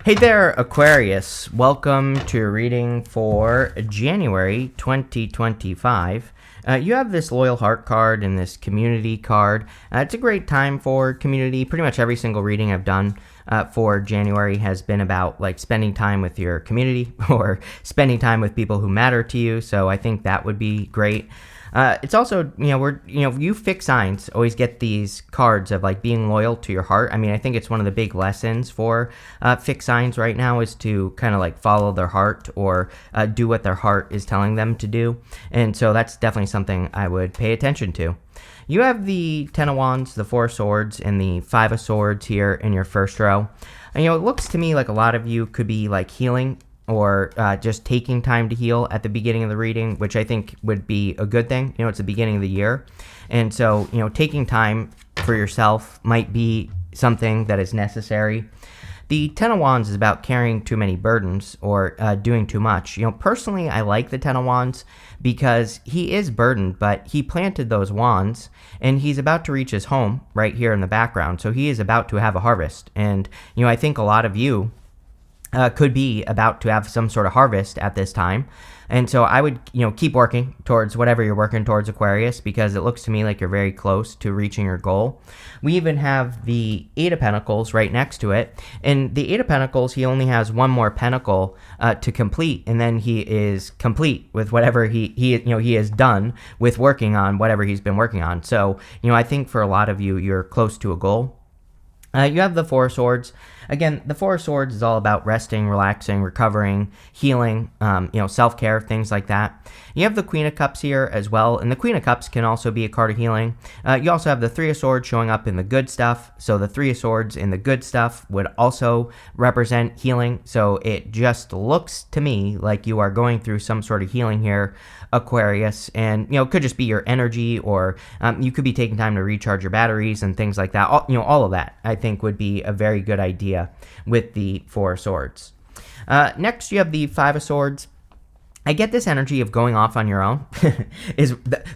Hey there, Aquarius. Welcome to your reading for January 2025. You have this Loyal Heart card and this Community card. It's a great time for community. Pretty much every single reading I've done for January has been about like spending time with your community or spending time with people who matter to you. So I think that would be great. It's also, you fixed signs always get these cards of like being loyal to your heart. I mean, I think it's one of the big lessons for fixed signs right now is to kind of like follow their heart or do what their heart is telling them to do. And so that's definitely something I would pay attention to. You have the Ten of Wands, the Four of Swords, and the Five of Swords here in your first row. And, it looks to me like a lot of you could be like healing or just taking time to heal at the beginning of the reading, which I think would be a good thing. It's the beginning of the year. And so, taking time for yourself might be something that is necessary. The Ten of Wands is about carrying too many burdens or doing too much. Personally, I like the Ten of Wands because he is burdened, but he planted those wands and he's about to reach his home right here in the background. So he is about to have a harvest. And, I think a lot of you could be about to have some sort of harvest at this time. And so I would, keep working towards whatever you're working towards, Aquarius, because it looks to me like you're very close to reaching your goal. We even have the Eight of Pentacles right next to it. And the Eight of Pentacles, he only has one more pentacle to complete, and then he is complete with whatever he is done with working on whatever he's been working on. So, I think for a lot of you, you're close to a goal. You have the Four of Swords. Again, the Four of Swords is all about resting, relaxing, recovering, healing, self-care, things like that. You have the Queen of Cups here as well, and the Queen of Cups can also be a card of healing. You also have the Three of Swords showing up in the good stuff, so the Three of Swords in the good stuff would also represent healing, so it just looks to me like you are going through some sort of healing here, Aquarius, and, it could just be your energy, or you could be taking time to recharge your batteries and things like that. All of that, I think, would be a very good idea with the Four of Swords. Next, you have the Five of Swords. I get this energy of going off on your own.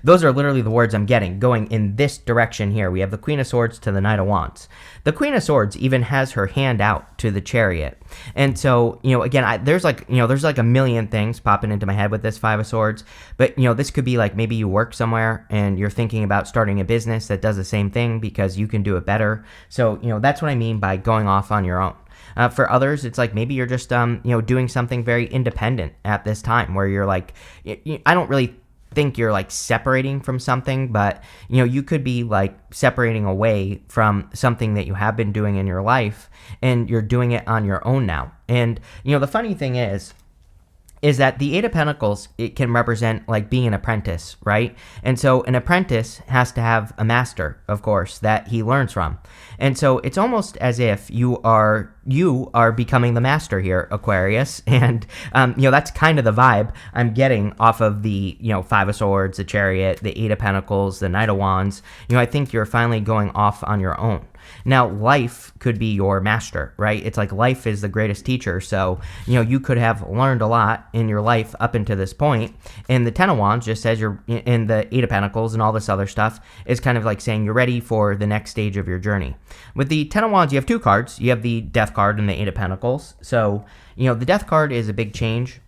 Those are literally the words I'm getting, going in this direction here. We have the Queen of Swords to the Knight of Wands. The Queen of Swords even has her hand out to the Chariot. And so, again, there's like a million things popping into my head with this Five of Swords. But, this could be like maybe you work somewhere and you're thinking about starting a business that does the same thing because you can do it better. So, that's what I mean by going off on your own. For others, it's like maybe you're just, doing something very independent at this time where you're like, I don't really think you're like separating from something, but, you could be like separating away from something that you have been doing in your life and you're doing it on your own now. And, the funny thing is that the Eight of Pentacles, it can represent like being an apprentice, right? And so an apprentice has to have a master, of course, that he learns from. And so it's almost as if you are becoming the master here, Aquarius. And, that's kind of the vibe I'm getting off of the, Five of Swords, the Chariot, the Eight of Pentacles, the Knight of Wands. I think you're finally going off on your own. Now, life could be your master, right? It's like life is the greatest teacher. So, you could have learned a lot in your life up until this point. And the Ten of Wands just says you're in the Eight of Pentacles and all this other stuff is kind of like saying you're ready for the next stage of your journey. With the Ten of Wands, you have two cards. You have the Death card and the Eight of Pentacles. So, the Death card is a big change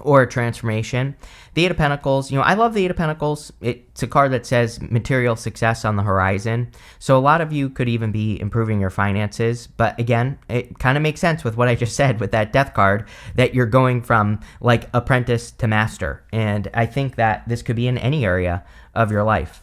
or a transformation. The Eight of Pentacles, I love the Eight of Pentacles. It's a card that says material success on the horizon. So a lot of you could even be improving your finances. But again, it kind of makes sense with what I just said with that Death card, that you're going from like apprentice to master. And I think that this could be in any area of your life.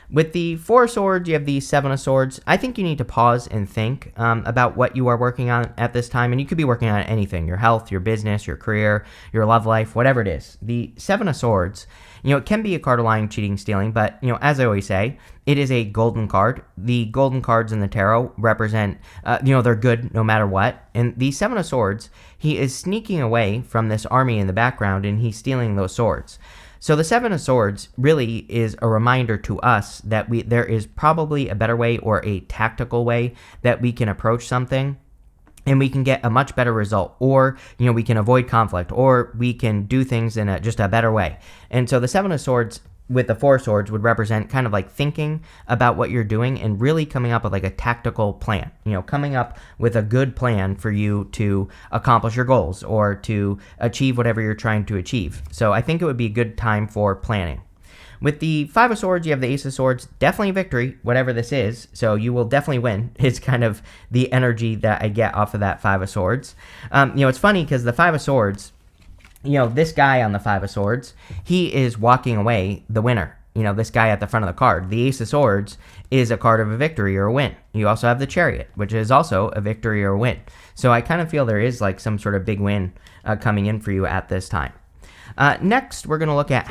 With the Four of Swords, you have the Seven of Swords. I think you need to pause and think about what you are working on at this time. And you could be working on anything, your health, your business, your career, your love life, whatever it is. The Seven of Swords, it can be a card of lying, cheating, stealing. But, as I always say, it is a golden card. The golden cards in the tarot represent, they're good no matter what. And the Seven of Swords, he is sneaking away from this army in the background and he's stealing those swords. So the Seven of Swords really is a reminder to us that there is probably a better way or a tactical way that we can approach something and we can get a much better result, or, we can avoid conflict, or we can do things in just a better way. And so the Seven of Swords with the Four of Swords would represent kind of like thinking about what you're doing and really coming up with like a tactical plan, coming up with a good plan for you to accomplish your goals or to achieve whatever you're trying to achieve. So I think it would be a good time for planning. With the Five of Swords, you have the Ace of Swords, definitely victory, whatever this is, so you will definitely win. It's kind of the energy that I get off of that Five of Swords. It's funny because the Five of Swords, this guy on the Five of Swords, he is walking away the winner. This guy at the front of the card. The Ace of Swords is a card of a victory or a win. You also have the Chariot, which is also a victory or a win. So I kind of feel there is like some sort of big win coming in for you at this time. Next, we're going to look at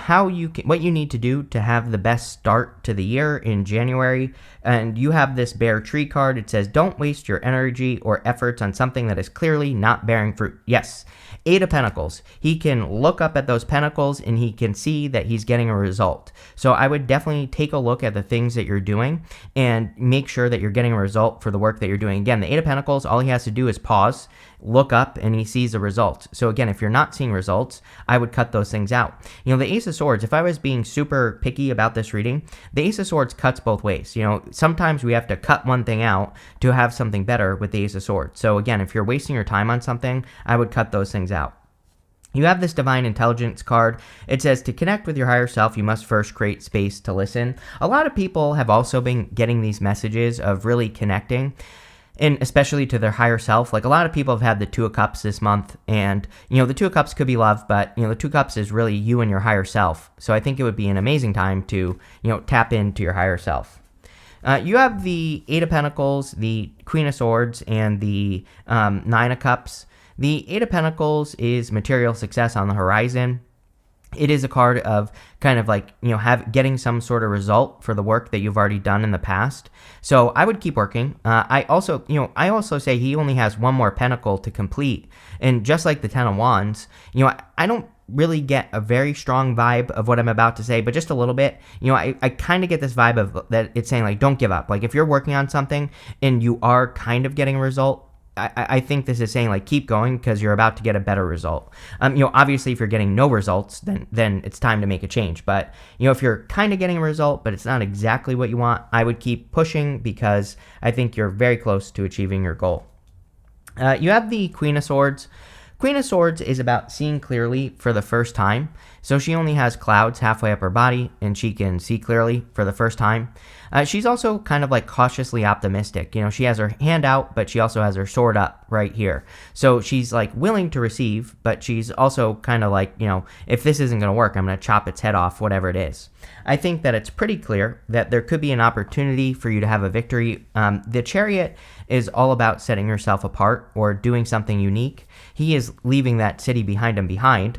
what you need to do to have the best start to the year in January. And you have this Bear Tree card. It says, don't waste your energy or efforts on something that is clearly not bearing fruit. Yes, Eight of Pentacles. He can look up at those pentacles and he can see that he's getting a result. So I would definitely take a look at the things that you're doing and make sure that you're getting a result for the work that you're doing. Again, the Eight of Pentacles, all he has to do is pause, look up, and he sees a result. So again, if you're not seeing results, I would cut those things out. The Ace of Swords, if I was being super picky about this reading, the Ace of Swords cuts both ways. Sometimes we have to cut one thing out to have something better with the Ace of Swords. So again, if you're wasting your time on something, I would cut those things out. You have this Divine Intelligence card. It says, to connect with your higher self, you must first create space to listen. A lot of people have also been getting these messages of really connecting, and especially to their higher self. Like a lot of people have had the Two of Cups this month, and the Two of Cups could be love, but the Two of Cups is really you and your higher self. So I think it would be an amazing time to tap into your higher self. You have the Eight of Pentacles, the Queen of Swords, and the Nine of Cups. The Eight of Pentacles is material success on the horizon. It is a card of kind of like, getting some sort of result for the work that you've already done in the past. So I would keep working. I also say he only has one more pentacle to complete. And just like the Ten of Wands, I don't really get a very strong vibe of what I'm about to say, but just a little bit. I kind of get this vibe of that it's saying like, don't give up. Like if you're working on something and you are kind of getting a result, I think this is saying like keep going because you're about to get a better result. Obviously if you're getting no results, then it's time to make a change. But if you're kind of getting a result but it's not exactly what you want, I would keep pushing because I think you're very close to achieving your goal. You have the Queen of Swords. Queen of Swords is about seeing clearly for the first time. So she only has clouds halfway up her body and she can see clearly for the first time. She's also kind of like cautiously optimistic. She has her hand out, but she also has her sword up right here. So she's like willing to receive, but she's also kind of like, if this isn't going to work, I'm going to chop its head off, whatever it is. I think that it's pretty clear that there could be an opportunity for you to have a victory. The Chariot is all about setting yourself apart or doing something unique. He is leaving that city behind him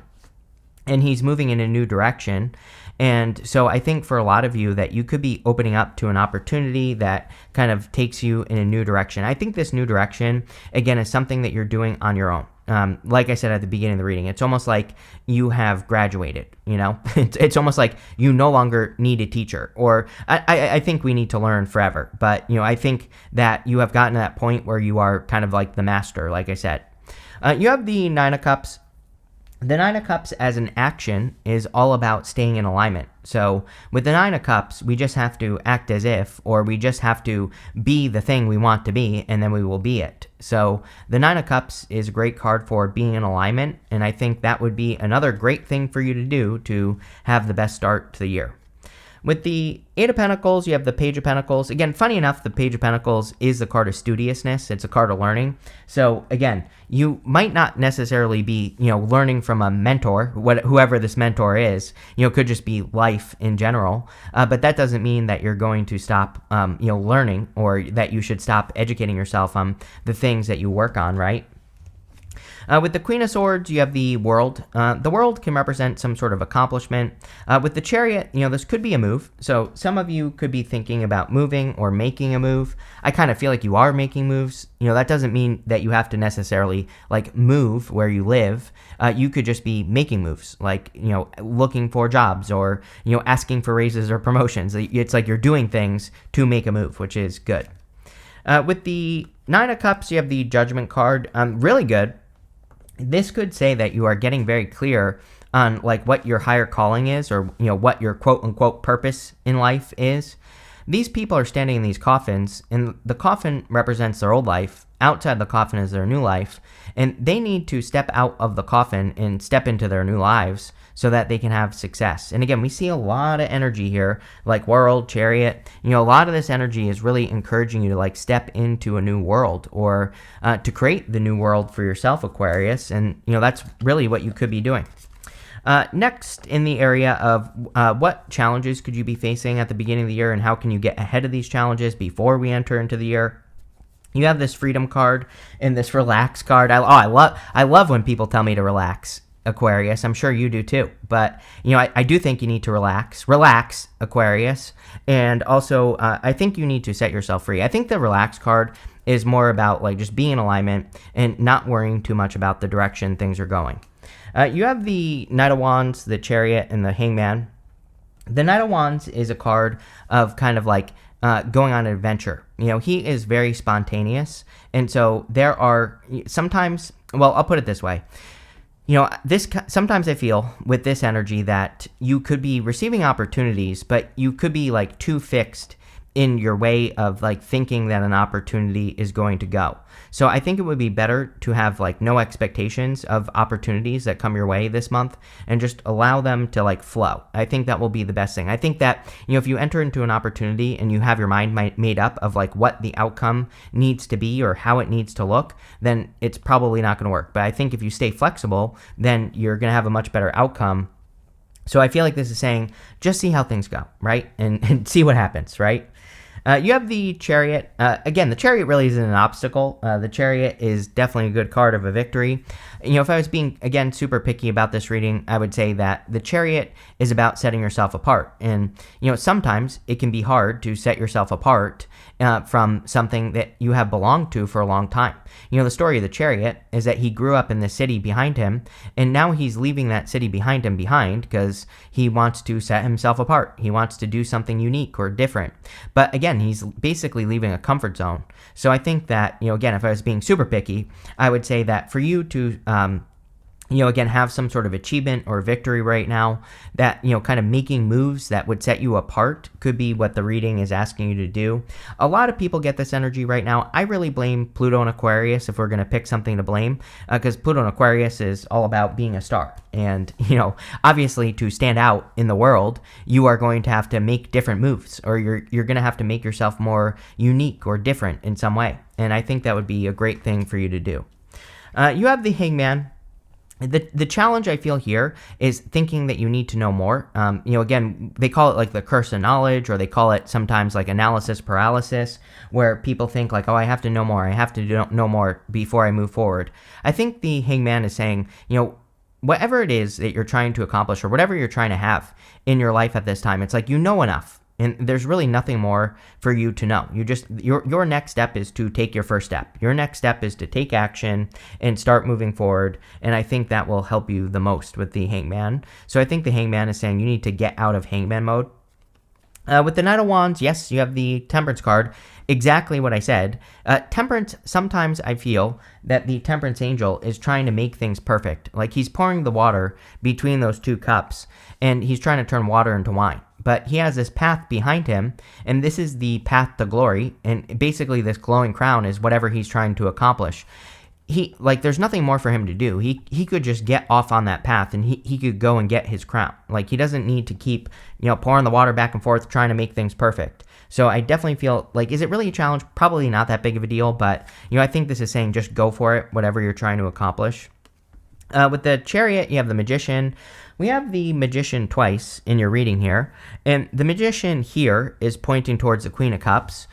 and he's moving in a new direction. And so I think for a lot of you that you could be opening up to an opportunity that kind of takes you in a new direction. I think this new direction, again, is something that you're doing on your own. Like I said at the beginning of the reading, it's almost like you have graduated, it's almost like you no longer need a teacher, or I think we need to learn forever. But, I think that you have gotten to that point where you are kind of like the master, like I said. You have the Nine of Cups. The Nine of Cups as an action is all about staying in alignment. So with the Nine of Cups, we just have to act as if, or we just have to be the thing we want to be, and then we will be it. So the Nine of Cups is a great card for being in alignment, and I think that would be another great thing for you to do to have the best start to the year. With the Eight of Pentacles, you have the Page of Pentacles. Again, funny enough, the Page of Pentacles is the card of studiousness. It's a card of learning. So again, you might not necessarily be, learning from a mentor, whoever this mentor is. Could just be life in general. But that doesn't mean that you're going to stop, learning, or that you should stop educating yourself on the things that you work on, right? With the Queen of Swords, you have the World. The World can represent some sort of accomplishment. With the Chariot, this could be a move. So some of you could be thinking about moving or making a move. I kind of feel like you are making moves. That doesn't mean that you have to necessarily move where you live. You could just be making moves, looking for jobs or, asking for raises or promotions. It's like you're doing things to make a move, which is good. With the Nine of Cups, you have the Judgment card. Really good. This could say that you are getting very clear on like what your higher calling is, or what your quote unquote purpose in life is. These people are standing in these coffins, and the coffin represents their old life. Outside the coffin is their new life, and they need to step out of the coffin and step into their new lives so that they can have success. And again, we see a lot of energy here, like World, Chariot. A lot of this energy is really encouraging you to like step into a new world, or to create the new world for yourself, Aquarius. And that's really what you could be doing. Next, in the area of what challenges could you be facing at the beginning of the year, and how can you get ahead of these challenges before we enter into the year? You have this freedom card and this relax card. I love when people tell me to relax, Aquarius. I'm sure you do too. But I do think you need to relax, Aquarius, and also I think you need to set yourself free. I think the relax card is more about like just being in alignment and not worrying too much about the direction things are going. You have the Knight of Wands, the Chariot, and the Hangman. The Knight of Wands is a card of kind of like going on an adventure. He is very spontaneous. And so there are sometimes, well, I'll put it this way. Sometimes I feel with this energy that you could be receiving opportunities, but you could be like too fixed in your way of like thinking that an opportunity is going to go. So I think it would be better to have like no expectations of opportunities that come your way this month, and just allow them to like flow. I think that will be the best thing. I think that, if you enter into an opportunity and you have your mind made up of like what the outcome needs to be or how it needs to look, then it's probably not going to work. But I think if you stay flexible, then you're going to have a much better outcome. So I feel like this is saying, just see how things go, right? And see what happens, right? You have the Chariot. Again, the Chariot really isn't an obstacle. The Chariot is definitely a good card of a victory. If I was being, again, super picky about this reading, I would say that the Chariot is about setting yourself apart. And, sometimes it can be hard to set yourself apart from something that you have belonged to for a long time. The story of the Chariot is that he grew up in the city behind him, and now he's leaving that city behind him because he wants to set himself apart. He wants to do something unique or different. But again, he's basically leaving a comfort zone. So I think that, again, if I was being super picky, I would say that for you to again, have some sort of achievement or victory right now, that, kind of making moves that would set you apart could be what the reading is asking you to do. A lot of people get this energy right now. I really blame Pluto and Aquarius if we're going to pick something to blame, because Pluto and Aquarius is all about being a star. And, obviously to stand out in the world, you are going to have to make different moves, or you're going to have to make yourself more unique or different in some way. And I think that would be a great thing for you to do. You have the Hangman. The challenge I feel here is thinking that you need to know more. Again, they call it like the curse of knowledge, or they call it sometimes like analysis paralysis, where people think like, oh, I have to know more. I have to know more before I move forward. I think the Hangman is saying, whatever it is that you're trying to accomplish, or whatever you're trying to have in your life at this time, it's like, enough. And there's really nothing more for you to know. Your next step is to take your first step. Your next step is to take action and start moving forward. And I think that will help you the most with the Hangman. So I think the Hangman is saying you need to get out of Hangman mode. With the Knight of Wands, yes, you have the Temperance card. Exactly what I said. Temperance, sometimes I feel that the Temperance angel is trying to make things perfect. Like he's pouring the water between those two cups, and he's trying to turn water into wine. But he has this path behind him, and this is the path to glory, and basically this glowing crown is whatever he's trying to accomplish. There's nothing more for him to do. He could just get off on that path, and he could go and get his crown. Like, he doesn't need to keep, pouring the water back and forth, trying to make things perfect. So I definitely feel like, is it really a challenge? Probably not that big of a deal, but, I think this is saying just go for it, whatever you're trying to accomplish. With the Chariot, you have the Magician. We have the Magician twice in your reading here, and the Magician here is pointing towards the Queen of Cups.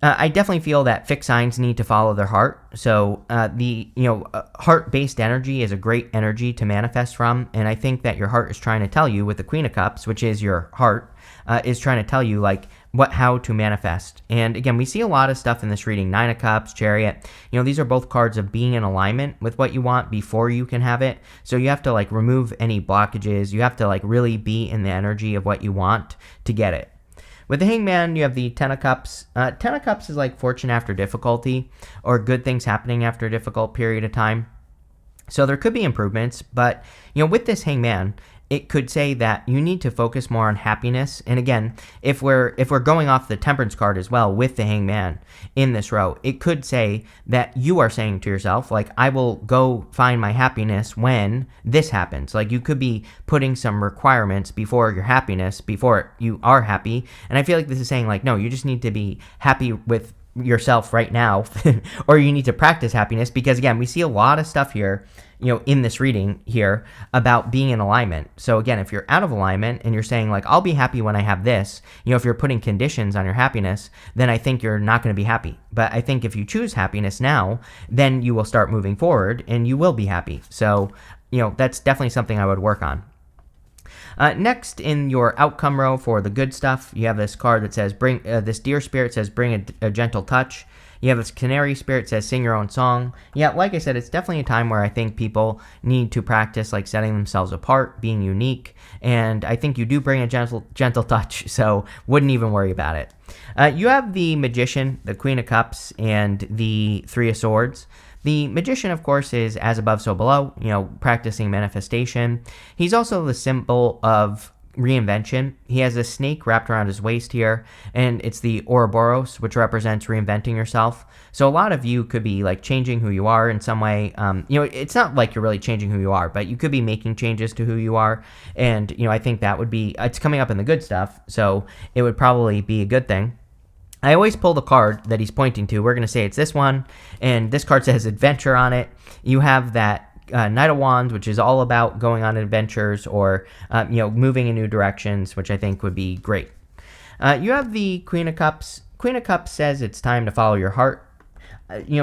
I definitely feel that fixed signs need to follow their heart. So heart-based energy is a great energy to manifest from, and I think that your heart is trying to tell you with the Queen of Cups, which is your heart, is trying to tell you how to manifest. And again, we see a lot of stuff in this reading. Nine of Cups, Chariot. These are both cards of being in alignment with what you want before you can have it. So you have to remove any blockages. You have to really be in the energy of what you want to get it. With the Hangman, you have the Ten of Cups. Ten of Cups is like fortune after difficulty, or good things happening after a difficult period of time. So there could be improvements, but with this hangman, it could say that you need to focus more on happiness. And again, if we're going off the temperance card as well with the hangman in this row, it could say that you are saying to yourself, like, I will go find my happiness when this happens. Like, you could be putting some requirements before your happiness, before you are happy. And I feel like this is saying, like, no, you just need to be happy with yourself right now, or you need to practice happiness, because again, we see a lot of stuff here in this reading here about being in alignment. So again, if you're out of alignment and you're saying, like, I'll be happy when I have this, if you're putting conditions on your happiness, then I think you're not going to be happy. But I think if you choose happiness now, then you will start moving forward and you will be happy. So that's definitely something I would work on. Next, in your outcome row for the good stuff, you have this card that says, this deer spirit says, bring a gentle touch. You have this canary spirit says, sing your own song. Yeah, like I said, it's definitely a time where I think people need to practice, like, setting themselves apart, being unique. And I think you do bring a gentle touch, so wouldn't even worry about it. You have the magician, the Queen of Cups, and the Three of Swords. The magician, of course, is as above, so below, practicing manifestation. He's also the symbol of reinvention. He has a snake wrapped around his waist here, and it's the Ouroboros, which represents reinventing yourself. So a lot of you could be, like, changing who you are in some way. It's not like you're really changing who you are, but you could be making changes to who you are. And, I think that would be, it's coming up in the good stuff, so it would probably be a good thing. I always pull the card that he's pointing to. We're going to say it's this one, and this card says adventure on it. You have that Knight of Wands, which is all about going on adventures or, moving in new directions, which I think would be great. You have the Queen of Cups. Queen of Cups says it's time to follow your heart.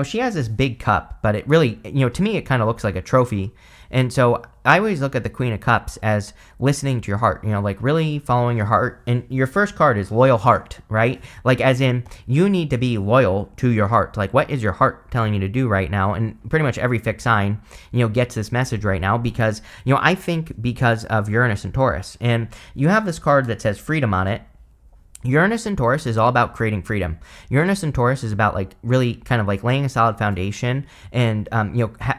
She has this big cup, but it really, to me, it kind of looks like a trophy. And so I always look at the Queen of Cups as listening to your heart, like really following your heart. And your first card is loyal heart, right? Like, as in, you need to be loyal to your heart. Like, what is your heart telling you to do right now? And pretty much every fixed sign, gets this message right now because, I think because of Uranus and Taurus. And you have this card that says freedom on it. Uranus and Taurus is all about creating freedom. Uranus and Taurus is about, like, really kind of like laying a solid foundation and,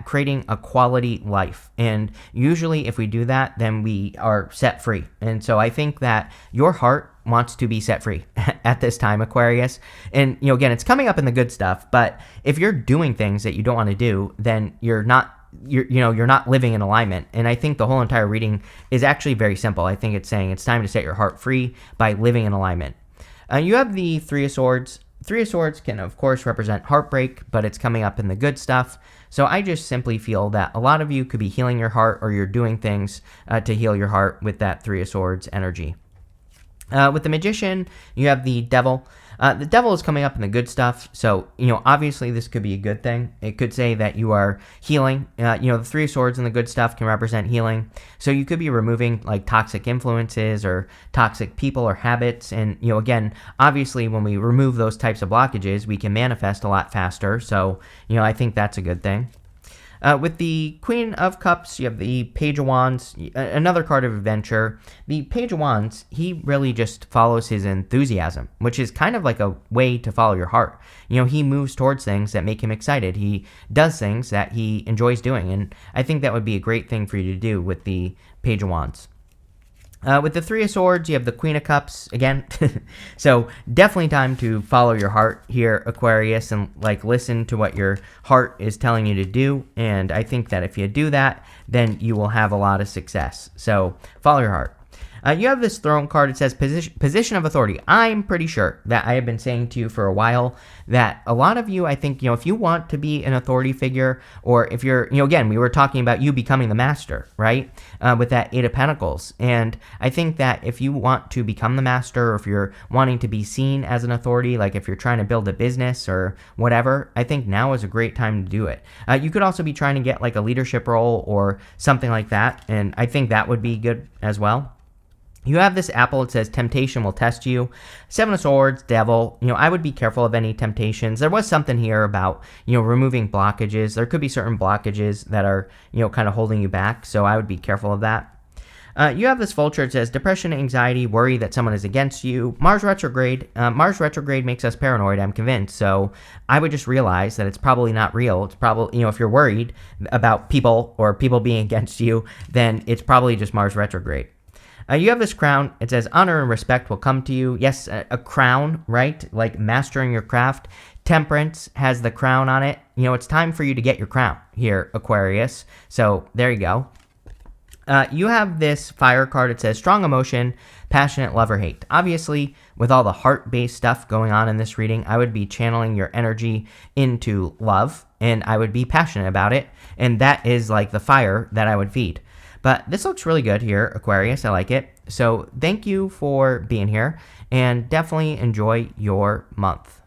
creating a quality life. And usually if we do that, then we are set free. And so I think that your heart wants to be set free at this time, Aquarius. And, again, it's coming up in the good stuff, but if you're doing things that you don't want to do, then you're not living in alignment. And I think the whole entire reading is actually very simple. I think it's saying it's time to set your heart free by living in alignment. You have the Three of Swords. Three of Swords can, of course, represent heartbreak, but it's coming up in the good stuff. So I just simply feel that a lot of you could be healing your heart, or you're doing things to heal your heart with that Three of Swords energy. With the Magician, you have the Devil. The Devil is coming up in the good stuff, so, obviously this could be a good thing. It could say that you are healing. The Three of Swords and the good stuff can represent healing. So you could be removing, like, toxic influences or toxic people or habits. And, again, obviously when we remove those types of blockages, we can manifest a lot faster. So, I think that's a good thing. With the Queen of Cups, you have the Page of Wands, another card of adventure. The Page of Wands, he really just follows his enthusiasm, which is kind of like a way to follow your heart. He moves towards things that make him excited. He does things that he enjoys doing, and I think that would be a great thing for you to do with the Page of Wands. With the Three of Swords, you have the Queen of Cups again. So definitely time to follow your heart here, Aquarius, and, like, listen to what your heart is telling you to do. And I think that if you do that, then you will have a lot of success. So follow your heart. You have this Throne card. It says position of authority. I'm pretty sure that I have been saying to you for a while that a lot of you, I think, if you want to be an authority figure, or if you're, again, we were talking about you becoming the master, right? With that Eight of Pentacles. And I think that if you want to become the master, or if you're wanting to be seen as an authority, like if you're trying to build a business or whatever, I think now is a great time to do it. You could also be trying to get, like, a leadership role or something like that. And I think that would be good as well. You have this apple. It says temptation will test you. Seven of Swords, Devil. I would be careful of any temptations. There was something here about, removing blockages. There could be certain blockages that are, kind of holding you back. So I would be careful of that. You have this vulture. It says depression, anxiety, worry that someone is against you. Mars retrograde. Mars retrograde makes us paranoid, I'm convinced. So I would just realize that it's probably not real. It's probably, if you're worried about people or people being against you, then it's probably just Mars retrograde. You have this crown. It says honor and respect will come to you. Yes, a crown, right? Like mastering your craft. Temperance has the crown on it. It's time for you to get your crown here, Aquarius. So there you go. You have this fire card. It says strong emotion, passionate love or hate. Obviously, with all the heart-based stuff going on in this reading, I would be channeling your energy into love, and I would be passionate about it, and that is like the fire that I would feed. But this looks really good here, Aquarius. I like it. So thank you for being here, and definitely enjoy your month.